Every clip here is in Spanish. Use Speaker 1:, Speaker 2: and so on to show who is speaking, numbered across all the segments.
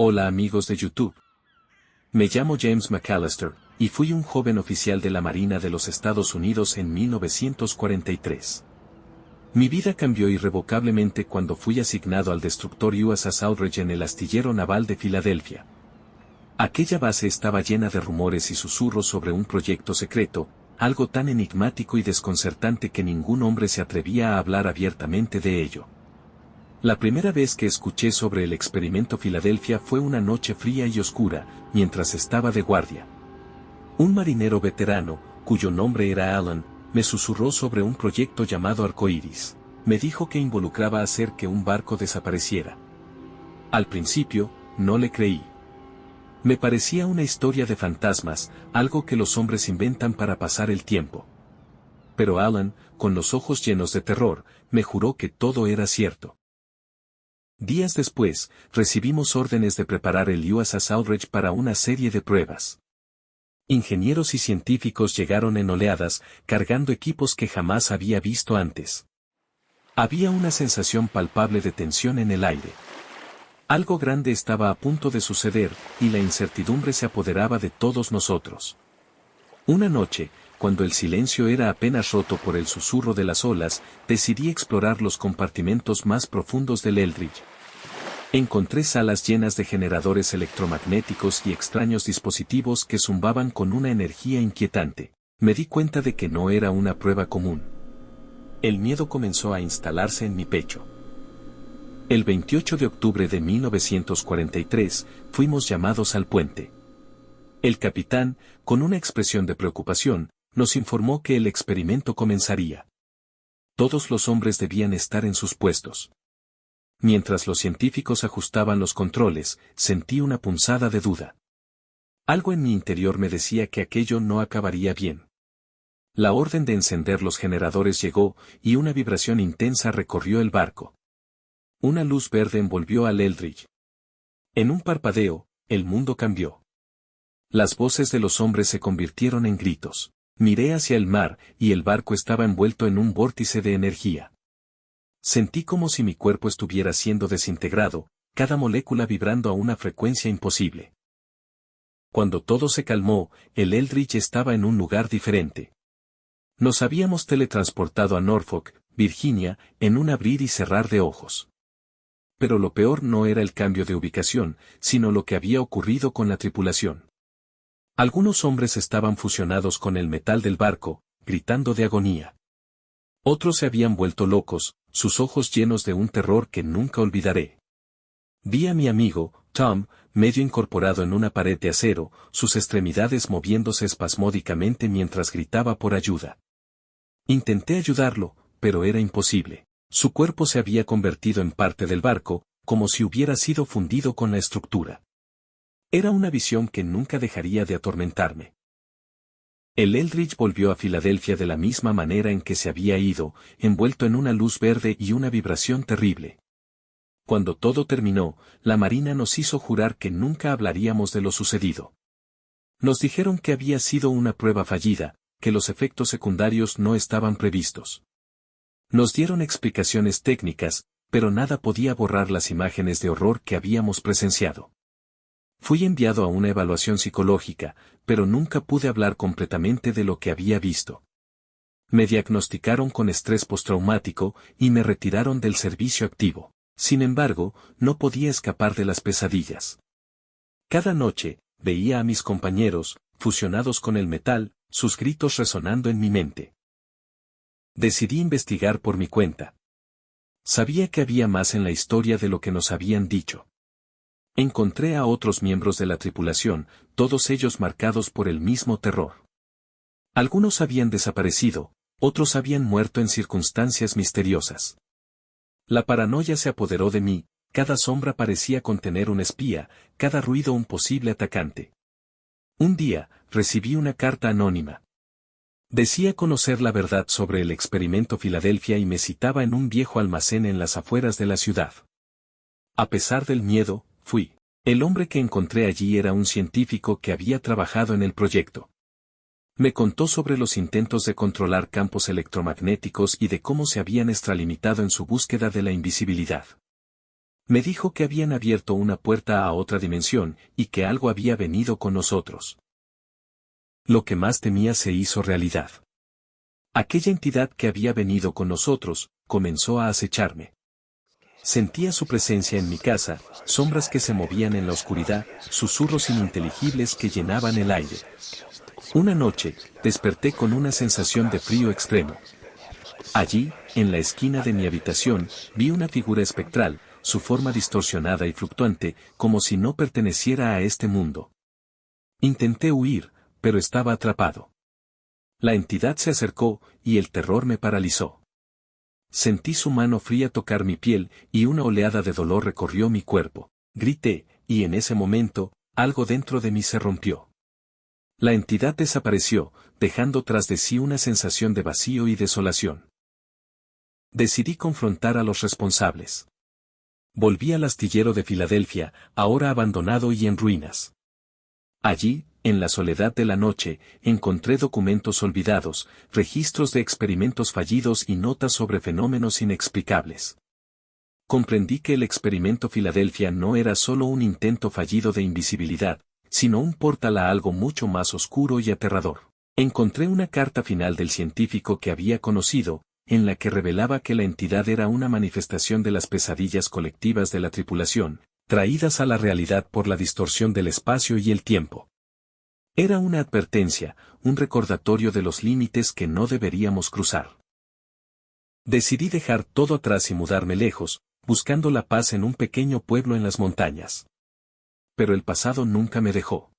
Speaker 1: Hola amigos de YouTube. Me llamo James McAllister, y fui un joven oficial de la Marina de los Estados Unidos en 1943. Mi vida cambió irrevocablemente cuando fui asignado al destructor USS Aldridge en el astillero naval de Filadelfia. Aquella base estaba llena de rumores y susurros sobre un proyecto secreto, algo tan enigmático y desconcertante que ningún hombre se atrevía a hablar abiertamente de ello. La primera vez que escuché sobre el experimento Filadelfia fue una noche fría y oscura, mientras estaba de guardia. Un marinero veterano, cuyo nombre era Alan, me susurró sobre un proyecto llamado Arcoíris. Me dijo que involucraba hacer que un barco desapareciera. Al principio, no le creí. Me parecía una historia de fantasmas, algo que los hombres inventan para pasar el tiempo. Pero Alan, con los ojos llenos de terror, me juró que todo era cierto. Días después, recibimos órdenes de preparar el USS Aldridge para una serie de pruebas. Ingenieros y científicos llegaron en oleadas, cargando equipos que jamás había visto antes. Había una sensación palpable de tensión en el aire. Algo grande estaba a punto de suceder, y la incertidumbre se apoderaba de todos nosotros. Una noche, cuando el silencio era apenas roto por el susurro de las olas, decidí explorar los compartimentos más profundos del Eldridge. Encontré salas llenas de generadores electromagnéticos y extraños dispositivos que zumbaban con una energía inquietante. Me di cuenta de que no era una prueba común. El miedo comenzó a instalarse en mi pecho. El 28 de octubre de 1943, fuimos llamados al puente. El capitán, con una expresión de preocupación, nos informó que el experimento comenzaría. Todos los hombres debían estar en sus puestos. Mientras los científicos ajustaban los controles, sentí una punzada de duda. Algo en mi interior me decía que aquello no acabaría bien. La orden de encender los generadores llegó, y una vibración intensa recorrió el barco. Una luz verde envolvió al Eldridge. En un parpadeo, el mundo cambió. Las voces de los hombres se convirtieron en gritos. Miré hacia el mar, y el barco estaba envuelto en un vórtice de energía. Sentí como si mi cuerpo estuviera siendo desintegrado, cada molécula vibrando a una frecuencia imposible. Cuando todo se calmó, el Eldridge estaba en un lugar diferente. Nos habíamos teletransportado a Norfolk, Virginia, en un abrir y cerrar de ojos. Pero lo peor no era el cambio de ubicación, sino lo que había ocurrido con la tripulación. Algunos hombres estaban fusionados con el metal del barco, gritando de agonía. Otros se habían vuelto locos, sus ojos llenos de un terror que nunca olvidaré. Vi a mi amigo, Tom, medio incorporado en una pared de acero, sus extremidades moviéndose espasmódicamente mientras gritaba por ayuda. Intenté ayudarlo, pero era imposible. Su cuerpo se había convertido en parte del barco, como si hubiera sido fundido con la estructura. Era una visión que nunca dejaría de atormentarme. El Eldridge volvió a Filadelfia de la misma manera en que se había ido, envuelto en una luz verde y una vibración terrible. Cuando todo terminó, la Marina nos hizo jurar que nunca hablaríamos de lo sucedido. Nos dijeron que había sido una prueba fallida, que los efectos secundarios no estaban previstos. Nos dieron explicaciones técnicas, pero nada podía borrar las imágenes de horror que habíamos presenciado. Fui enviado a una evaluación psicológica, pero nunca pude hablar completamente de lo que había visto. Me diagnosticaron con estrés postraumático y me retiraron del servicio activo. Sin embargo, no podía escapar de las pesadillas. Cada noche, veía a mis compañeros, fusionados con el metal, sus gritos resonando en mi mente. Decidí investigar por mi cuenta. Sabía que había más en la historia de lo que nos habían dicho. Encontré a otros miembros de la tripulación, todos ellos marcados por el mismo terror. Algunos habían desaparecido, otros habían muerto en circunstancias misteriosas. La paranoia se apoderó de mí, cada sombra parecía contener un espía, cada ruido un posible atacante. Un día, recibí una carta anónima. Decía conocer la verdad sobre el experimento Filadelfia y me citaba en un viejo almacén en las afueras de la ciudad. A pesar del miedo, fui. El hombre que encontré allí era un científico que había trabajado en el proyecto. Me contó sobre los intentos de controlar campos electromagnéticos y de cómo se habían extralimitado en su búsqueda de la invisibilidad. Me dijo que habían abierto una puerta a otra dimensión y que algo había venido con nosotros. Lo que más temía se hizo realidad. Aquella entidad que había venido con nosotros, comenzó a acecharme. Sentía su presencia en mi casa, sombras que se movían en la oscuridad, susurros ininteligibles que llenaban el aire. Una noche, desperté con una sensación de frío extremo. Allí, en la esquina de mi habitación, vi una figura espectral, su forma distorsionada y fluctuante, como si no perteneciera a este mundo. Intenté huir, pero estaba atrapado. La entidad se acercó, y el terror me paralizó. Sentí su mano fría tocar mi piel, y una oleada de dolor recorrió mi cuerpo. Grité, y en ese momento, algo dentro de mí se rompió. La entidad desapareció, dejando tras de sí una sensación de vacío y desolación. Decidí confrontar a los responsables. Volví al astillero de Filadelfia, ahora abandonado y en ruinas. Allí, en la soledad de la noche, encontré documentos olvidados, registros de experimentos fallidos y notas sobre fenómenos inexplicables. Comprendí que el experimento Filadelfia no era solo un intento fallido de invisibilidad, sino un portal a algo mucho más oscuro y aterrador. Encontré una carta final del científico que había conocido, en la que revelaba que la entidad era una manifestación de las pesadillas colectivas de la tripulación, traídas a la realidad por la distorsión del espacio y el tiempo. Era una advertencia, un recordatorio de los límites que no deberíamos cruzar. Decidí dejar todo atrás y mudarme lejos, buscando la paz en un pequeño pueblo en las montañas. Pero el pasado nunca me dejó.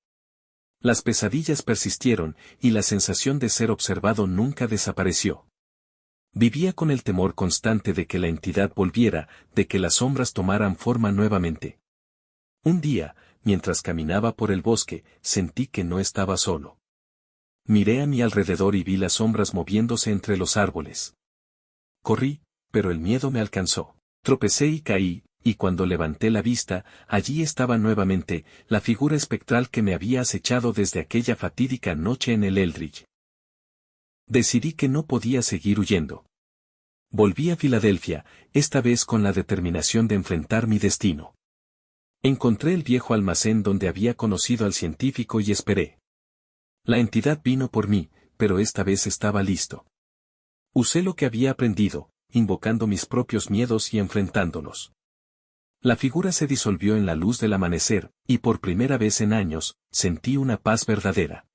Speaker 1: Las pesadillas persistieron, y la sensación de ser observado nunca desapareció. Vivía con el temor constante de que la entidad volviera, de que las sombras tomaran forma nuevamente. Un día, mientras caminaba por el bosque, sentí que no estaba solo. Miré a mi alrededor y vi las sombras moviéndose entre los árboles. Corrí, pero el miedo me alcanzó. Tropecé y caí, y cuando levanté la vista, allí estaba nuevamente, la figura espectral que me había acechado desde aquella fatídica noche en el Eldridge. Decidí que no podía seguir huyendo. Volví a Filadelfia, esta vez con la determinación de enfrentar mi destino. Encontré el viejo almacén donde había conocido al científico y esperé. La entidad vino por mí, pero esta vez estaba listo. Usé lo que había aprendido, invocando mis propios miedos y enfrentándolos. La figura se disolvió en la luz del amanecer, y por primera vez en años, sentí una paz verdadera.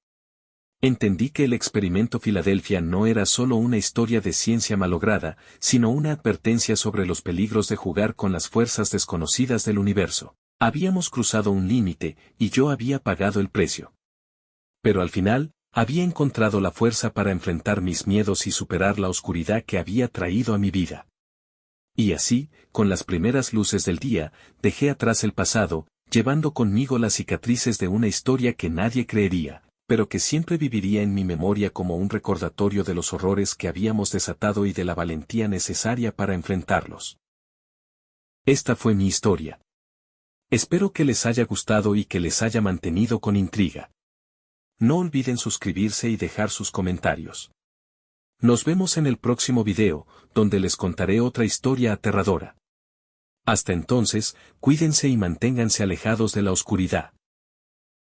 Speaker 1: Entendí que el experimento Filadelfia no era solo una historia de ciencia malograda, sino una advertencia sobre los peligros de jugar con las fuerzas desconocidas del universo. Habíamos cruzado un límite, y yo había pagado el precio. Pero al final, había encontrado la fuerza para enfrentar mis miedos y superar la oscuridad que había traído a mi vida. Y así, con las primeras luces del día, dejé atrás el pasado, llevando conmigo las cicatrices de una historia que nadie creería, pero que siempre viviría en mi memoria como un recordatorio de los horrores que habíamos desatado y de la valentía necesaria para enfrentarlos. Esta fue mi historia. Espero que les haya gustado y que les haya mantenido con intriga. No olviden suscribirse y dejar sus comentarios. Nos vemos en el próximo video, donde les contaré otra historia aterradora. Hasta entonces, cuídense y manténganse alejados de la oscuridad.